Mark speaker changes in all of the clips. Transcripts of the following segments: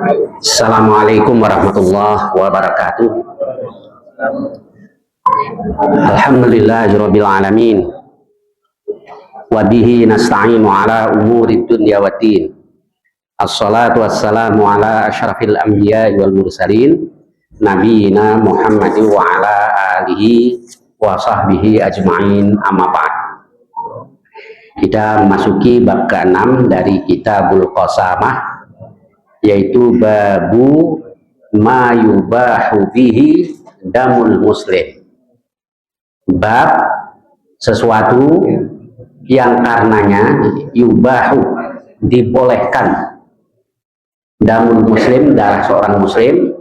Speaker 1: Assalamualaikum warahmatullahi wabarakatuh. Alhamdulillahirabbil alamin. Wa bihi nasta'inu ala umuri dunya waddin. Assalatu wassalamu ala asyrafil anbiya'i wal mursalin nabiyina Muhammadin wa ala alihi wa sahbihi ajma'in, amma ba'd. Kita memasuki bab ke-6 dari Kitabul Qasamah, yaitu babu ma yubahu bihi damul muslim. Bab sesuatu yang karenanya yubahu, dibolehkan, damul muslim, darah seorang muslim,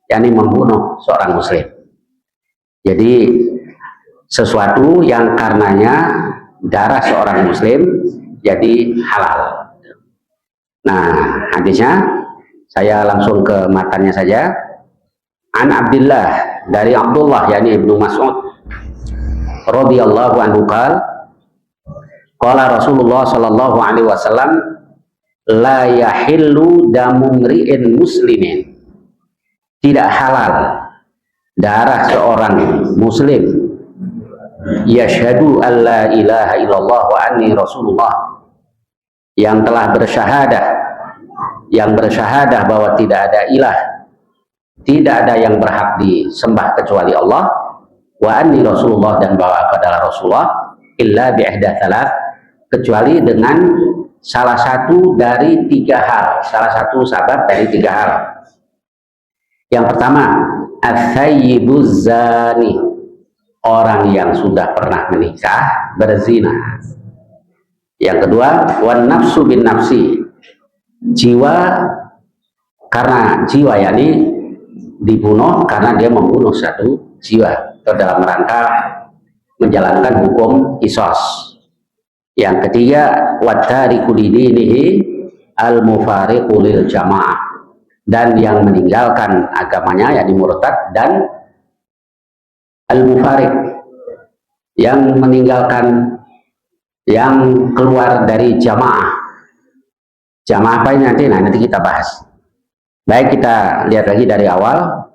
Speaker 1: yakni membunuh seorang muslim. Jadi sesuatu yang karenanya darah seorang muslim jadi halal. Nah, hadisnya saya langsung ke matanya saja. An Abdullah, dari Abdullah yakni Ibnu Mas'ud radhiyallahu anhu qala Rasulullah sallallahu alaihi wasallam la yahillu damu mri'in muslimin. Tidak halal darah seorang muslim yashhadu an la ilaha illallah wa anni rasulullah, yang telah bersyahadah bahwa tidak ada ilah, tidak ada yang berhak disembah kecuali Allah, wa anni rasulullah, dan bahwa aku adalah Rasulullah, illa bi ihda thalath, kecuali dengan salah satu dari 3 hal, salah satu sabab dari 3 hal. Yang pertama, ats-tsayyibuz zani, orang yang sudah pernah menikah berzina. Yang kedua, wan nafsu bin nafsi, jiwa karena jiwa, yakni dibunuh karena dia membunuh satu jiwa atau dalam rangka menjalankan hukum qisas. Yang ketiga, watariku lidinihi al mufariqu lil jamaah, dan yang meninggalkan agamanya yakni murtad, dan al mufariq, yang meninggalkan, yang keluar dari jamaah. Jamaah apa ini nanti kita bahas. Baik, kita lihat lagi dari awal.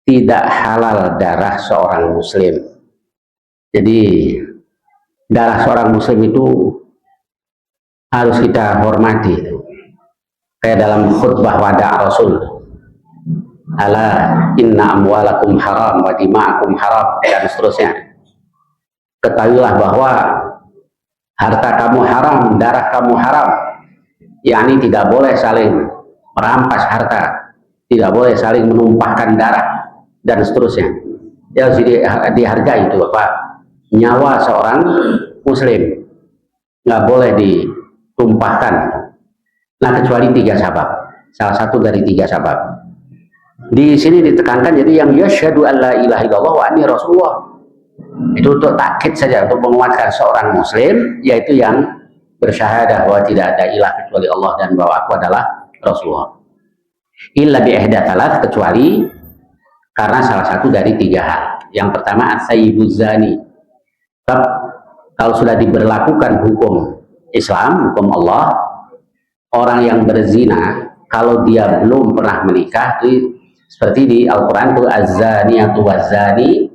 Speaker 1: Tidak halal darah seorang muslim. Jadi darah seorang muslim itu harus kita hormati. Kayak dalam khutbah wada Rasul, ala inna amwalakum haram wa dima'akum haram, dan seterusnya. Ketahuilah bahwa harta kamu haram, darah kamu haram, yakni tidak boleh saling merampas harta, tidak boleh saling menumpahkan darah, dan seterusnya. Ya, harus dihargai itu Bapak. Nyawa seorang muslim nggak boleh ditumpahkan. Nah, kecuali 3 sabab. Salah satu dari 3 sabab. Di sini ditekankan, jadi yang yashhadu an la ilaha illallah wa anni rasulullah, itu untuk takkid saja, untuk menguatkan seorang muslim, yaitu yang bersyahadah bahwa tidak ada ilah kecuali Allah dan bahwa aku adalah Rasulullah. Illa bi ihda thalath, kecuali karena salah satu dari 3 hal. Yang pertama, ats-tsayyibuz zani. Kalau sudah diberlakukan hukum Islam, hukum Allah, orang yang berzina kalau dia belum pernah menikah, itu seperti di Al-Quran, az-zaniyatu waz-zani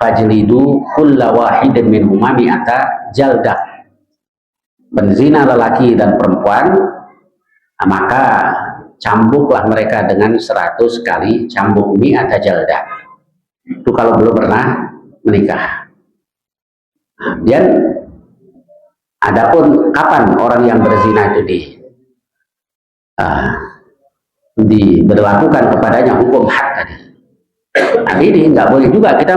Speaker 1: fajlidu kulla wahidin minhuma mi'ata jaldah. Penzina lelaki dan perempuan, maka cambuklah mereka dengan 100 kali cambuk, mi'ata jaldah. Itu kalau belum pernah menikah. Dan adapun kapan orang yang berzina itu diberlakukan kepadanya hukum had tadi. Nah, ini nggak boleh juga kita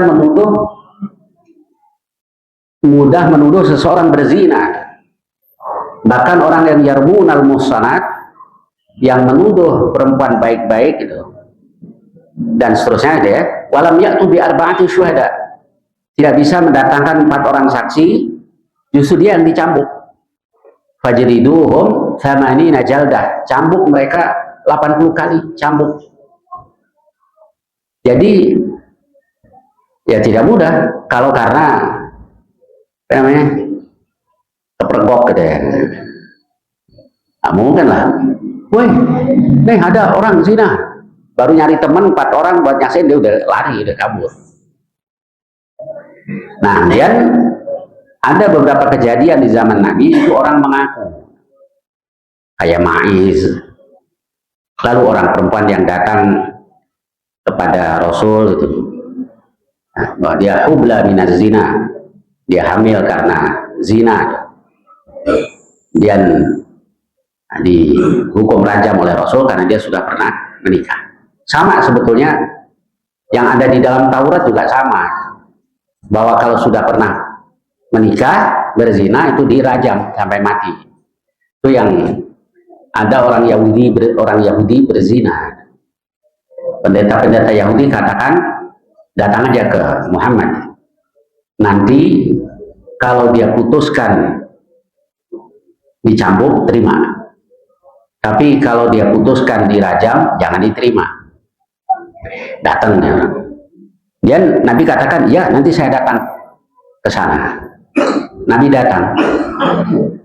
Speaker 1: mudah menuduh seseorang berzina. Bahkan orang yang yarmunal muhsanat, yang menuduh perempuan baik-baik itu, dan seterusnya ya, walam ya'tu bi arba'ati syuhada, tidak bisa mendatangkan 4 orang saksi, justru dia yang dicambuk. Fajriduhum thamanina jaldah, cambuk mereka 80 kali cambuk. Jadi ya tidak mudah kalau karena apa namanya kepergok gitu ya. Nah, mungkin lah woi, nih ada orang zina. Baru nyari teman 4 orang buat nyaksiin, dia udah lari, udah kabur. Nah, kemudian ada beberapa kejadian di zaman Nabi itu orang mengaku kayak Ma'iz. Lalu orang perempuan yang datang kepada Rasul itu, nah, bahwa dia hubla minaz zina, dia hamil karena zina, dan dihukum rajam oleh Rasul karena dia sudah pernah menikah. Sama sebetulnya yang ada di dalam Taurat juga sama, bahwa kalau sudah pernah menikah berzina itu dirajam sampai mati. Itu yang ada orang Yahudi berzina. Pendeta-pendeta Yahudi katakan, datang aja ke Muhammad, nanti kalau dia putuskan dicambuk, terima. Tapi kalau dia putuskan dirajam, jangan diterima. Datang ya. Dan Nabi katakan, ya nanti saya datang ke sana. Nabi datang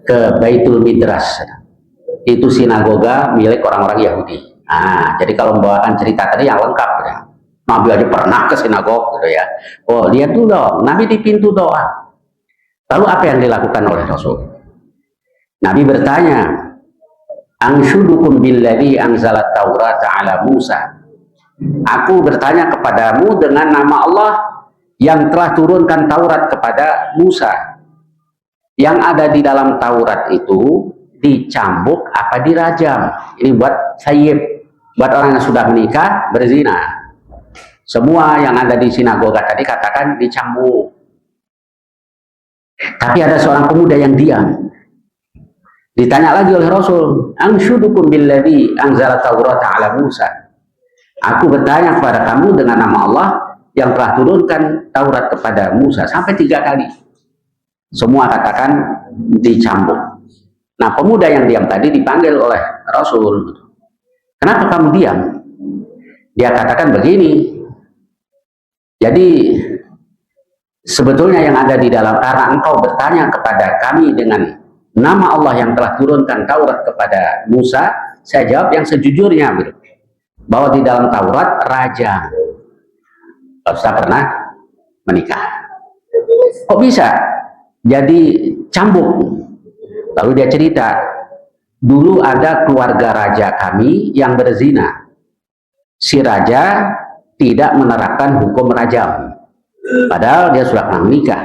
Speaker 1: ke Baitul Midras. Itu sinagoga milik orang-orang Yahudi. Nah, jadi kalau membawakan cerita tadi yang lengkap ya. Nabi aja pernah ke sinagog gitu ya. Oh, lihat dulu dong, Nabi di pintu doa. Lalu apa yang dilakukan oleh Rasul? Nabi bertanya, "Anshudukum billadzi anzalat Taurat ala Musa." Aku bertanya kepadamu dengan nama Allah yang telah turunkan Taurat kepada Musa. Yang ada di dalam Taurat itu dicambuk apa dirajam? Ini buat sayyib, buat orang yang sudah menikah berzina. Semua yang ada di sinagoga tadi katakan dicambuk. Tapi ada seorang pemuda yang diam. Ditanya lagi oleh Rasul, "Anshudukum billadzi anzala Taurata ala Musa." Aku bertanya kepada kamu dengan nama Allah yang telah turunkan Taurat kepada Musa, sampai 3 kali. Semua katakan dicambuk. Nah, pemuda yang diam tadi dipanggil oleh Rasul. Kenapa kamu diam? Dia katakan begini. Jadi sebetulnya yang ada di dalam, karena engkau bertanya kepada kami dengan nama Allah yang telah turunkan Taurat kepada Musa, saya jawab yang sejujurnya, bahwa di dalam Taurat raja kalau sudah pernah menikah. Kok bisa jadi cambuk? Lalu dia cerita, dulu ada keluarga raja kami yang berzina. Si raja tidak menerapkan hukum rajam, padahal dia sudah pernah menikah,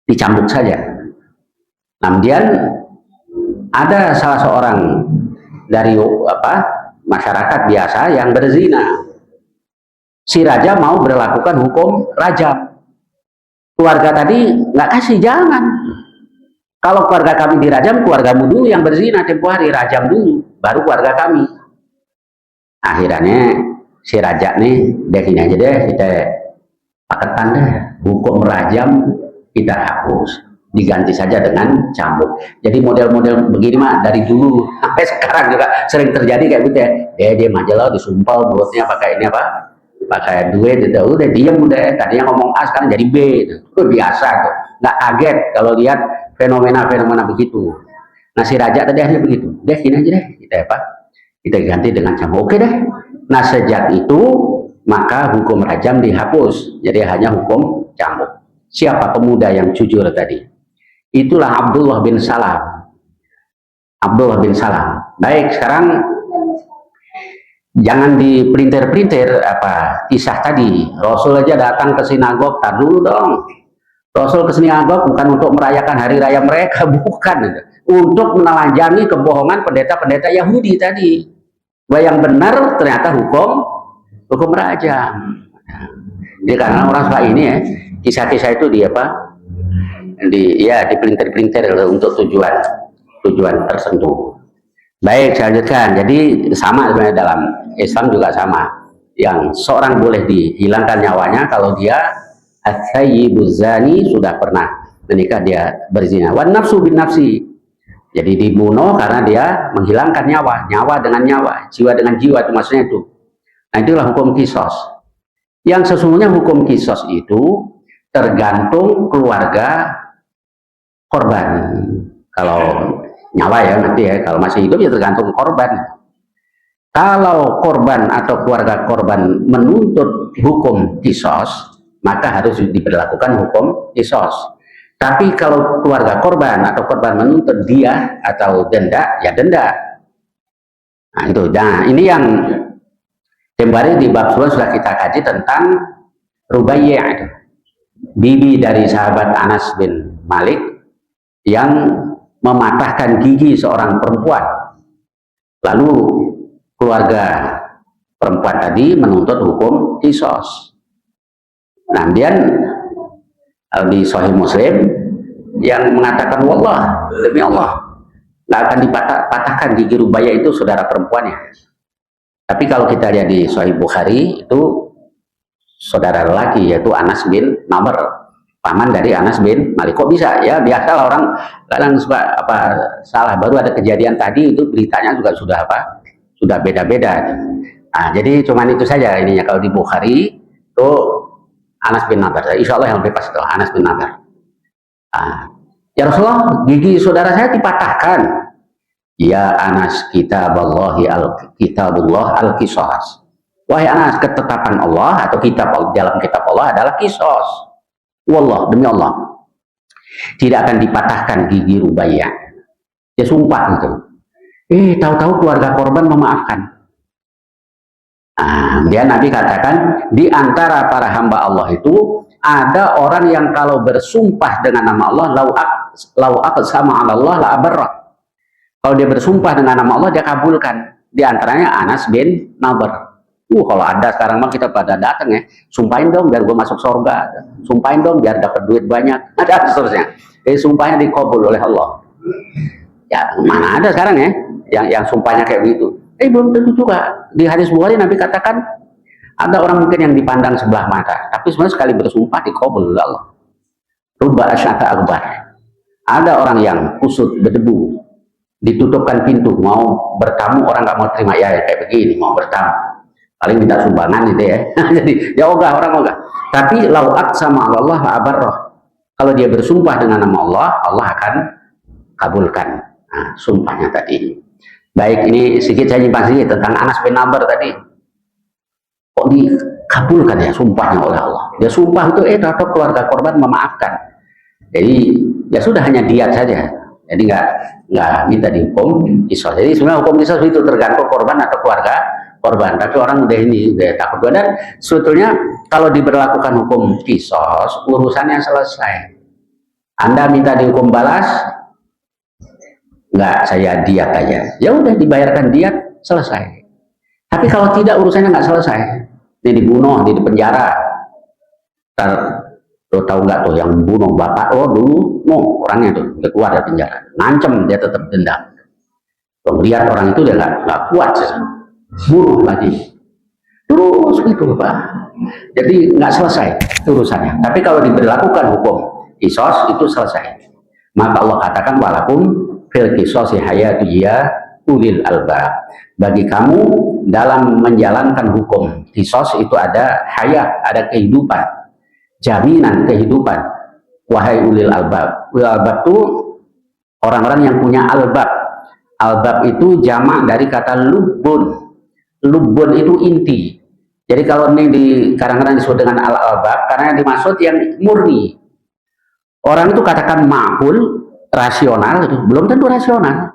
Speaker 1: dicambuk saja. Kemudian ada salah seorang dari masyarakat biasa yang berzina. Si raja mau berlakukan hukum rajam. Keluarga tadi nggak kasih, jangan. Kalau keluarga kami dirajam, keluargamu dulu yang berzina tempo hari, rajam dulu, baru keluarga kami. Akhirnya si raja nih, dia gini aja deh, kita paketan deh, hukum rajam kita hapus, diganti saja dengan cambuk. Jadi model-model begini mah dari dulu sampai sekarang juga sering terjadi kayak gitu ya. Dia aja lah, disumpal mulutnya pakai ini apa? Pakai duit gitu. Udah diem udah, tadinya ngomong A sekarang jadi B gitu. Itu biasa tuh. Nggak kaget kalau lihat fenomena-fenomena begitu. Nah, si raja tadi akhirnya begitu. Dia gini aja deh, kita ganti dengan cambuk. Oke deh. Nah, sejak itu maka hukum rajam dihapus. Jadi hanya hukum cambuk. Siapa pemuda yang jujur tadi? Itulah Abdullah bin Salam. Abdullah bin Salam. Baik, sekarang jangan dipelintir-pelintir apa kisah tadi. Rasul aja datang ke sinagog, tar dulu dong. Rasul ke sinagog bukan untuk merayakan hari raya mereka, bukan. Untuk menelanjangi kebohongan pendeta-pendeta Yahudi tadi. Bahwa yang benar ternyata hukum rajam. Jadi karena orang suka ini ya, kisah-kisah itu dipelintir-pelintir untuk tujuan tertentu. Baik, saya lanjutkan. Jadi sama sebenarnya dalam Islam juga sama. Yang seorang boleh dihilangkan nyawanya kalau dia at-thayyibuz zani, sudah pernah menikah, dia berzina. Wan nafsu bin nafsi. Jadi dibunuh karena dia menghilangkan nyawa dengan nyawa, jiwa dengan jiwa, itu maksudnya itu. Nah, itulah hukum kisos. Yang sesungguhnya hukum kisos itu tergantung keluarga korban. Kalau nyawa ya nanti ya, kalau masih hidup ya tergantung korban. Kalau korban atau keluarga korban menuntut hukum kisos, maka harus diberlakukan hukum kisos. Tapi kalau keluarga korban atau korban menuntut dia atau denda, ya denda. Nah itu, nah ini yang kembali di bab sebelumnya sudah kita kaji tentang Rubaiyah itu, bibi dari sahabat Anas bin Malik yang mematahkan gigi seorang perempuan. Lalu keluarga perempuan tadi menuntut hukum kisos. Nah, kemudian di Sahih Muslim yang mengatakan wallah, demi Allah, nggak akan dipatahkan gigi Rubaiyah itu saudara perempuannya. Tapi kalau kita lihat di Sahih Bukhari itu saudara lelaki yaitu Anas bin Nadhr, paman dari Anas bin Malik. Kok bisa? Ya biasalah orang kadang suka apa salah, baru ada kejadian tadi itu beritanya juga sudah apa? Sudah beda-beda. Nah, jadi cuman itu saja ininya. Kalau di Bukhari itu Anas bin Nadhr. Insya Allah yang lebih pas itu Anas bin Nadhr. Nah, ya Rasulullah, gigi saudara saya dipatahkan. Ya Anas, kitabullah al-qisas. Wahai Anas, ketetapan Allah atau dalam kitab Allah adalah kisos. Wallah, demi Allah, tidak akan dipatahkan gigi Rubaiyah. Dia sumpah gitu. Tahu-tahu keluarga korban memaafkan. Nah, dia Nabi katakan, di antara para hamba Allah itu ada orang yang kalau bersumpah dengan nama Allah, lau aqsama 'ala Allah la abarra. Kalau dia bersumpah dengan nama Allah, dia kabulkan. Di antaranya Anas bin Nadhr. Kalau ada sekarang mah kita pada datang ya, sumpahin dong biar gue masuk surga, sumpahin dong biar dapat duit banyak, ada seterusnya. Sumpahnya dikabul oleh Allah. Ya mana ada sekarang ya, yang sumpahnya kayak begitu. Belum tentu juga. Di hadis Bukhari Nabi katakan ada orang mungkin yang dipandang sebelah mata, tapi sebenarnya sekali bersumpah dikabul oleh Allah. Rubba asyata akbar. Ada orang yang kusut berdebu, ditutupkan pintu, mau bertamu orang nggak mau terima, ya kayak begini mau bertamu. Paling minta sumbangan gitu ya. Jadi ya ogah, orang ogah. Tapi lau'at sama Allah abarroh. Kalau dia bersumpah dengan nama Allah, Allah akan kabulkan sumpahnya tadi. Baik, ini sedikit saya nyimpan sedikit tentang Anas bin Nadhr tadi. Kok dikabulkan ya sumpahnya oleh Allah? Dia sumpah itu atau keluarga korban memaafkan. Jadi ya sudah, hanya diat saja. Jadi nggak minta dihukum kisos. Jadi sebenarnya hukum kisos itu tergantung korban atau keluarga korban. Tapi orang udah takut. Dan sebetulnya kalau diberlakukan hukum kisos, urusannya selesai. Anda minta dihukum balas, nggak, saya diat aja. Ya udah dibayarkan diat, selesai. Tapi kalau tidak, urusannya nggak selesai. Dia dibunuh, dia dipenjara. Lo tahu nggak tuh yang bunuh bapak lo dulu, orangnya tuh dia keluar dari penjara, ngancem dia tetap dendam. Lihat orang itu dia nggak kuat, bunuh lagi, terus gitu Pak. Jadi nggak selesai urusannya. Tapi kalau diberlakukan hukum kisos itu selesai. Maka Allah katakan walakum fil kisosi hayatu ya ulil albab. Bagi kamu dalam menjalankan hukum kisos itu ada hayat, ada kehidupan, jaminan kehidupan. Wahai ulil albab. Ulil albab itu orang-orang yang punya albab. Albab itu jamak dari kata lubbun. Lubbun itu inti. Jadi kalau ini kadang-kadang disebut dengan al-albab karena yang dimaksud yang murni. Orang itu katakan ma'kul, rasional, itu belum tentu rasional.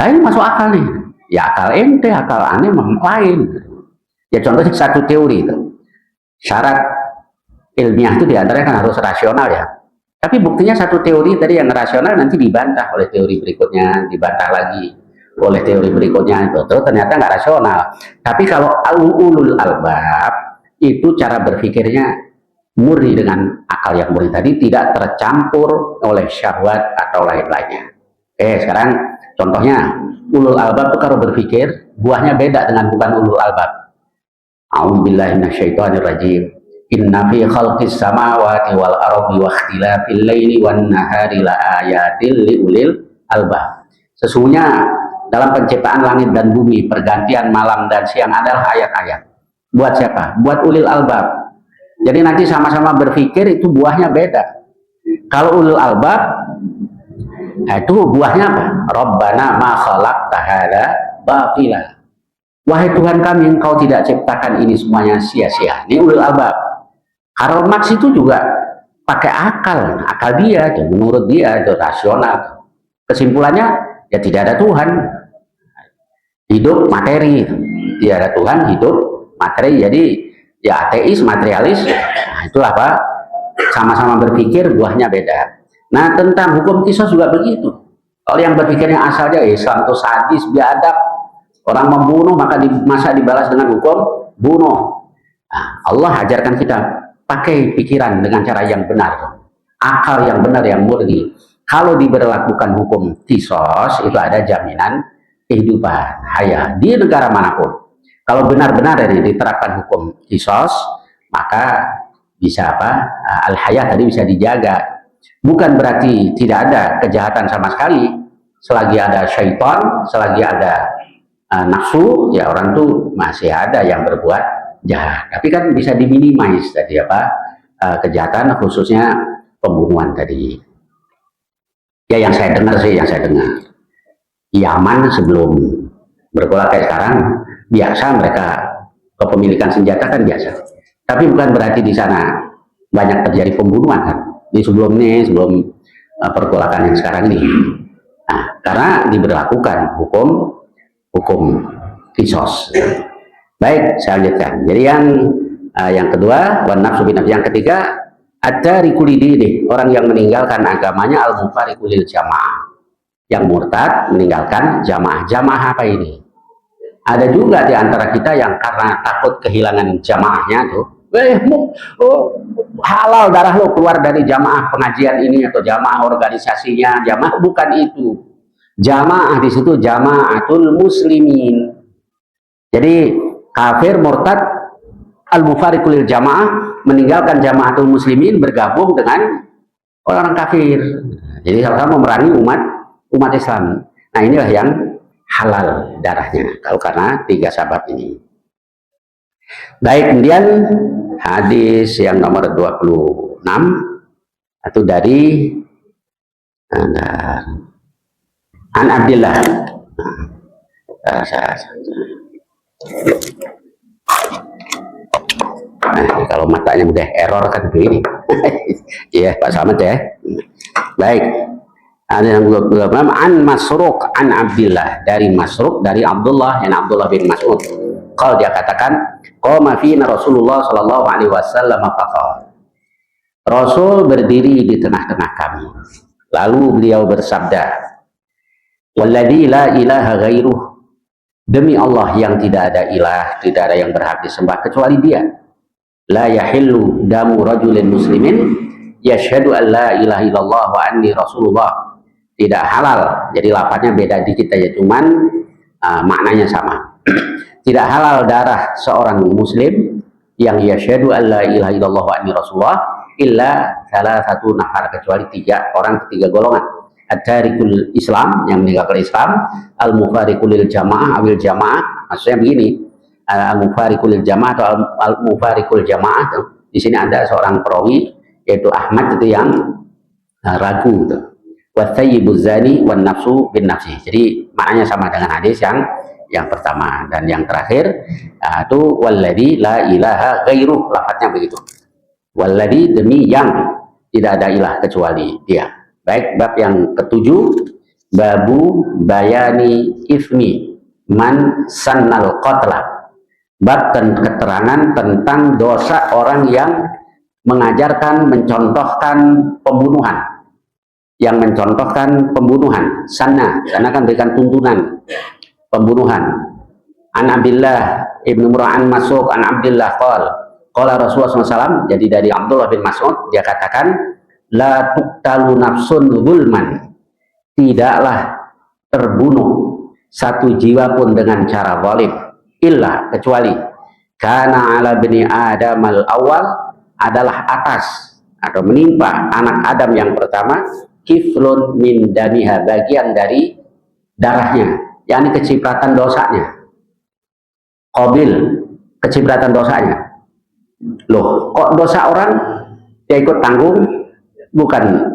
Speaker 1: Nah, ini masuk akal nih. Ya akal ente, akal aneh lain. Ya contohnya satu teori itu. Syarat ilmiah itu diantaranya kan harus rasional ya. Tapi buktinya satu teori tadi yang rasional nanti dibantah oleh teori berikutnya, dibantah lagi oleh teori berikutnya, itu ternyata nggak rasional. Tapi kalau ulul albab itu cara berpikirnya murni dengan akal yang murni tadi, tidak tercampur oleh syahwat atau lain-lainnya. Sekarang contohnya ulul albab itu kalau berpikir buahnya beda dengan bukan ulul albab. A'udzubillahi minasyaitonirrajim. Inna fi khalqis samawati wal ardi wa ikhtilafil laili wan nahari la ayatil liulil albab. Sesungguhnya dalam penciptaan langit dan bumi, pergantian malam dan siang adalah ayat-ayat. Buat siapa? Buat ulil albab. Jadi nanti sama-sama berpikir itu buahnya beda. Kalau ulil albab Nah, itu buahnya apa? Rabbana ma khalaqta hadza batila. Wahai Tuhan kami, Engkau tidak ciptakan ini semuanya sia-sia. Ini ulul albab. Karl Marx itu juga pakai akal dia, itu menurut dia itu rasional. Kesimpulannya ya tidak ada Tuhan, hidup materi, tidak ada Tuhan, hidup materi. Jadi ya ateis, materialis, nah, itulah Pak, sama-sama berpikir buahnya beda. Nah, tentang hukum kisos juga begitu. Kalau yang berpikirnya asalnya Islam itu sadis, biadab, orang membunuh masa dibalas dengan hukum bunuh. Nah, Allah ajarkan kita pakai pikiran dengan cara yang benar, akal yang benar, yang murni. Kalau diberlakukan hukum kisos itu ada jaminan kehidupan hayat di negara manapun. Kalau benar-benar ini diterapkan hukum kisos, maka bisa apa? Al-hayat tadi bisa dijaga. Bukan berarti tidak ada kejahatan sama sekali. Selagi ada syaitan, selagi ada nafsu, ya orang tuh masih ada yang berbuat jahat. Tapi kan bisa diminimais tadi apa? Kejahatan khususnya pembunuhan tadi. Ya yang saya dengar sih, yang saya dengar. Yaman sebelum bergolak kayak sekarang, biasa mereka kepemilikan senjata kan biasa. Tapi bukan berarti di sana banyak terjadi pembunuhan kan. Di sebelumnya, sebelum pergolakan yang sekarang ini. Nah, karena diberlakukan hukum kisos. Baik, saya lanjutkan. Jadi yang kedua, wan nafsu bin nafsi. Yang ketiga, ada rikulidini, orang yang meninggalkan agamanya al-mufariqulil jamaah. Yang murtad meninggalkan jamaah. Jamaah apa ini? Ada juga di antara kita yang karena takut kehilangan jamaahnya tuh, halal darah lo keluar dari jamaah pengajian ini atau jamaah organisasinya. Jamaah bukan itu. Jamaah di situ jamaatul muslimin. Jadi kafir murtad al-mufariqulil jamaah meninggalkan jamaatul muslimin bergabung dengan orang kafir. Jadi sama-sama memerangi umat Islam. Nah, inilah yang halal darahnya kalau karena tiga sebab ini. Baik, kemudian hadis yang nomor 26 itu dari An Abdillah. Nah, kalau matanya udah error kan begini. Iya, Pak Slamet ya. Baik. Ada yang 26 an Masruq an Abdillah, dari Masruq dari Abdullah yang Abdullah bin Mas'ud. Kalau dia katakan, qama fina Rasulullah sallallahu alaihi wasallam faqala. Rasul berdiri di tengah-tengah kami. Lalu beliau bersabda, walladzi la ilaha ghairuh, demi Allah yang tidak ada ilah, tidak ada yang berhak disembah kecuali Dia. La yahillu damu rajulin muslimin yashhadu an la ilaha illallah wa anni rasulullah. Tidak halal, jadi lafadznya beda dikit aja, cuman maknanya sama. Tidak halal darah seorang muslim yang yashhadu an la ilaha illallah wa anni rasulullah illa salah satu nafar, kecuali tiga orang, ketiga golongan. At-tarikul Islam, yang meninggalkan Islam, al-mufariqulil jamaah awil jamaah. Maksudnya begini, al-mufariqulil jamaah atau al-mufariqul jamaah. Di sini ada seorang perawi yaitu Ahmad itu yang ragu itu. Wathayyibuz zani wan nafsu bin nafsi. Jadi maknanya sama dengan hadis yang pertama. Dan yang terakhir itu walladzi la ilaha ghairuh, lafadznya begitu. Walladzi, demi yang tidak ada ilah kecuali Dia. Baik, bab yang ketujuh, babu bayani ifmi man sannal qatla. Bab keterangan tentang dosa orang yang mengajarkan, mencontohkan pembunuhan. Yang mencontohkan pembunuhan, sana kan berikan tuntunan pembunuhan. An Abdillah ibnu Mur'an Mas'ud an Abdillah qala Rasulullah SAW. Jadi dari Abdullah bin Mas'ud, dia katakan, la tuqtalu nafsun zulman, tidaklah terbunuh satu jiwa pun dengan cara zalim, illa, kecuali kana ala bani Adam al awal, adalah atas atau menimpa anak Adam yang pertama, kiflun min damiha, bagian dari darahnya, yakni kecipratan dosanya. Qabil, kecipratan dosanya. Loh, kok dosa orang dia ikut tanggung? bukan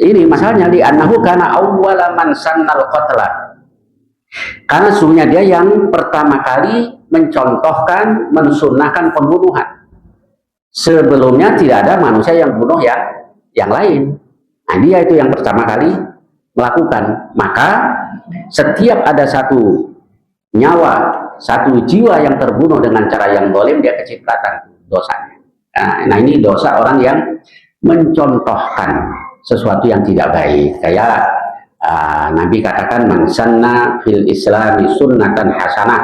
Speaker 1: ini masalahnya, di annahu kana awwala man sannal qatla, karena sungguhnya dia yang pertama kali mencontohkan, mensunnahkan pembunuhan. Sebelumnya tidak ada manusia yang bunuh yang lain. Nah, dia itu yang pertama kali melakukan. Maka setiap ada satu nyawa, satu jiwa yang terbunuh dengan cara yang zalim, dia kecipratan dosanya. Nah, ini dosa orang yang mencontohkan sesuatu yang tidak baik. Kayak Nabi katakan, man sanna fil islami sunnatan hasanah,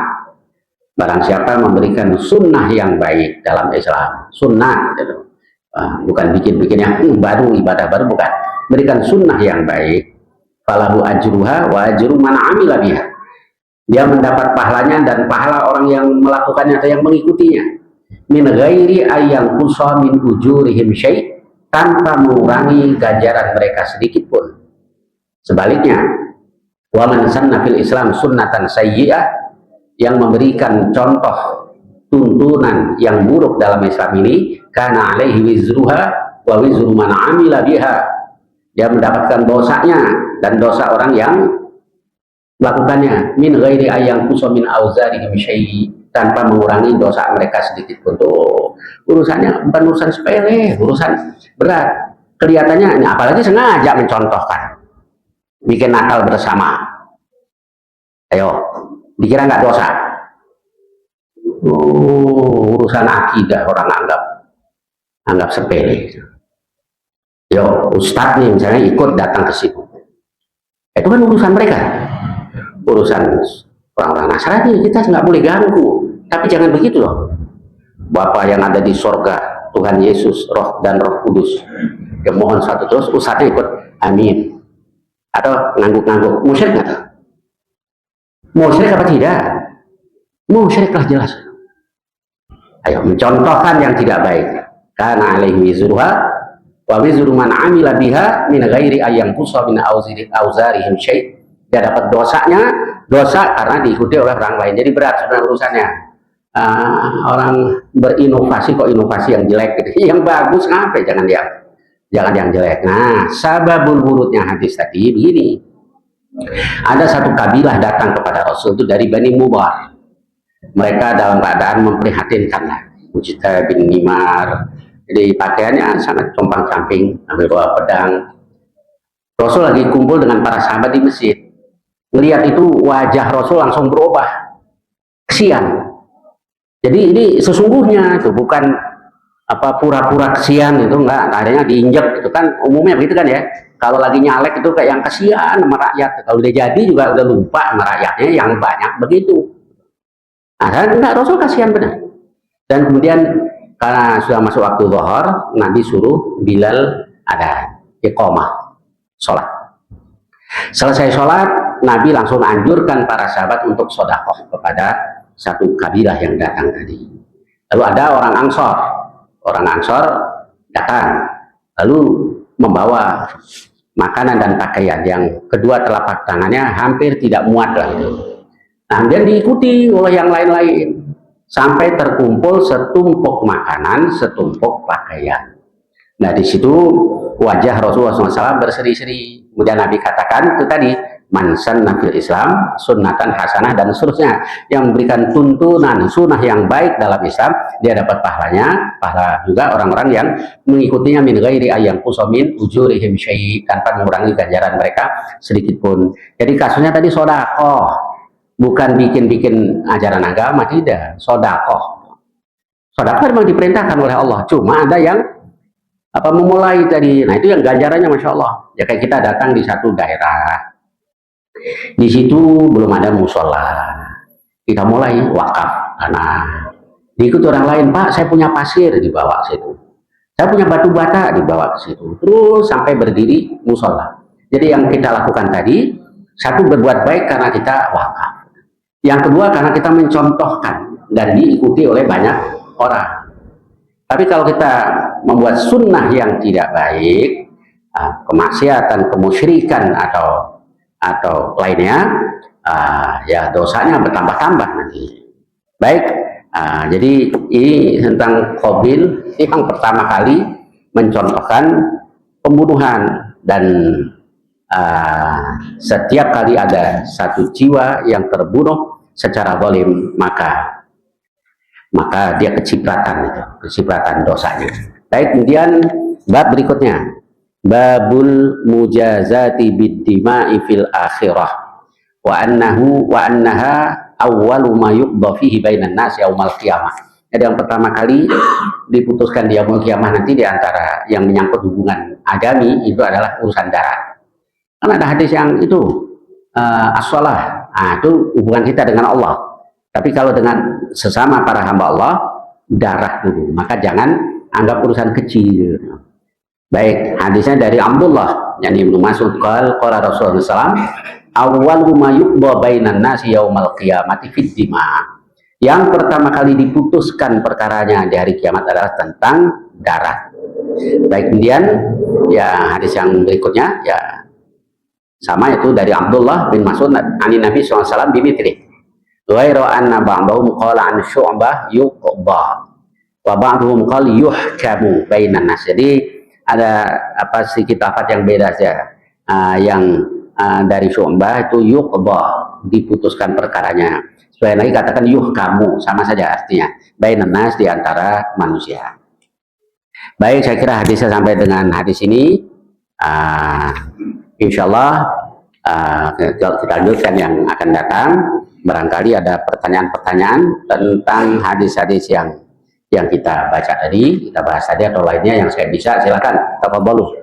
Speaker 1: barang siapa memberikan sunnah yang baik dalam Islam, sunnah gitu. Bukan bikin-bikin yang baru, ibadah baru, bukan, berikan sunnah yang baik, falahu ajruha wa ajru man amila biha, dia mendapat pahalanya dan pahala orang yang melakukannya atau yang mengikutinya, min ghairi ayyang qusa min ujurihim syai', tanpa mengurangi ganjaran mereka sedikit pun. Sebaliknya, wa man sanna fil Islam sunnatan sayyi'ah, yang memberikan contoh tuntunan yang buruk dalam Islam ini, kana alaihi wizruha wa wizru man amila biha, dia mendapatkan dosanya dan dosa orang yang melakukannya, min ghairi ayyang qusa min auzarihim syai', tanpa mengurangi dosa mereka sedikit pun. Tuh, urusannya bukan urusan sepele, urusan berat. Kelihatannya ini, apalagi sengaja mencontohkan, bikin nakal bersama. Ayo, dikira nggak dosa? Urusan akidah orang anggap sepele. Yo, ustadz nih misalnya ikut datang ke situ, itu kan urusan mereka, urusan orang-orang Nasrani, kita nggak boleh ganggu. Tapi jangan begitu loh. Bapa yang ada di sorga, Tuhan Yesus, Roh dan Roh Kudus, yang mohon satu terus, ustadznya ikut amin, atau ngangguk-ngangguk. Musyrik nggak tuh? Musyrik apa tidak? Musyrik lah jelas. Ayo, mencontohkan yang tidak baik. Karena alaihi wizruha wa wizru man amila biha min ghairi ayyang qusa min auzarihim syai'. Dia dapat dosanya, dosa karena diikuti oleh orang lain. Jadi berat sebenarnya urusannya. Orang berinovasi kok inovasi yang jelek gitu. Yang bagus ngapain? Jangan yang jelek. Nah, sababul wurudnya hadis tadi begini. Ada satu kabilah datang kepada Rasul itu dari Bani Mudhar. Mereka dalam keadaan memprihatinkan lah. Mujtaba bin Nimar. Jadi pakaiannya sangat compang-camping, ambil bawa pedang. Rasul lagi kumpul dengan para sahabat di masjid. Melihat itu wajah Rasul langsung berubah. Kesian. Jadi ini sesungguhnya itu bukan apa pura-pura kesian, itu enggak, akhirnya diinjek itu kan umumnya begitu kan ya. Kalau lagi nyalek itu kayak yang kesian sama rakyat, kalau udah jadi juga udah lupa sama rakyatnya yang banyak begitu. Nah, enggak, Rasul kasihan benar. Dan kemudian karena sudah masuk waktu zuhur, Nabi suruh Bilal ada iqamah sholat. Selesai sholat, Nabi langsung anjurkan para sahabat untuk sodakoh kepada satu kabilah yang datang tadi. Lalu ada orang Ansor datang, lalu membawa makanan dan pakaian yang kedua telapak tangannya hampir tidak muat lagi. Nah, kemudian diikuti oleh yang lain-lain sampai terkumpul setumpuk makanan, setumpuk pakaian. Nah, di situ wajah Rasulullah SAW berseri-seri. Kemudian Nabi katakan itu tadi, man sanna fil Islam sunnatan hasanah, dan seterusnya, yang memberikan tuntunan sunnah yang baik dalam Islam, dia dapat pahalanya, pahala juga orang-orang yang mengikutinya, min ghairi ayyang qusa min ujurihim syai', tanpa mengurangi ganjaran mereka sedikit pun. Jadi kasusnya tadi sodakoh, bukan bikin-bikin ajaran agama, tidak. Sodakoh memang diperintahkan oleh Allah, cuma ada yang memulai tadi. Nah, itu yang ganjarannya Masya Allah. Ya kayak kita datang di satu daerah, di situ belum ada musola, kita mulai wakaf tanah, diikuti orang lain, Pak saya punya pasir, dibawa ke situ, saya punya batu bata, dibawa ke situ, terus sampai berdiri musola. Jadi yang kita lakukan tadi, satu berbuat baik karena kita wakaf, yang kedua karena kita mencontohkan dan diikuti oleh banyak orang. Tapi kalau kita membuat sunnah yang tidak baik, kemaksiatan, kemusyrikan atau lainnya, ya dosanya bertambah-tambah nanti. Baik, jadi ini tentang Qabil yang pertama kali mencontohkan pembunuhan dan setiap kali ada satu jiwa yang terbunuh secara zalim, maka dia kecipratan dosanya. Baik, kemudian bab berikutnya, babul mujazati bid-dima'i fil akhirah wa annaha awwalu ma yuqda fihi bainan nas yaumal qiyamah. Jadi yang pertama kali diputuskan di yaumul qiyamah nanti di antara yang menyangkut hubungan agami itu adalah urusan darah. Kan ada hadis yang itu as-shalah, itu hubungan kita dengan Allah. Tapi kalau dengan sesama para hamba Allah, darah dulu. Maka jangan anggap urusan kecil. Baik, hadisnya dari Abdullah, yakni Ibnu Mas'ud qala Rasulullah SAW, awwalu ma yuqda bainan nasi yaumal qiyamati fid dima. Yang pertama kali diputuskan perkaranya di hari kiamat adalah tentang darah. Baik, kemudian ya hadis yang berikutnya ya sama, itu dari Abdullah bin Mas'ud ani Nabi SAW bimithli. Ghairu anna ba'dahum qala an Syu'bah yuqda wa ba'dhum qala yuhkamu bainan nas. Jadi ada sedikit lafaz yang beda saja. Yang dari Syu'bah itu yuqda, diputuskan perkaranya. Sebagian lagi katakan yuhkamu, sama saja artinya, bainan nas, di antara manusia. Baik, saya kira hadisnya sampai dengan hadis ini. Insyaallah kita lanjutkan yang akan datang. Barangkali ada pertanyaan-pertanyaan tentang hadis-hadis yang kita baca tadi, kita bahas saja, atau lainnya yang saya bisa, silakan. Tafadhalu.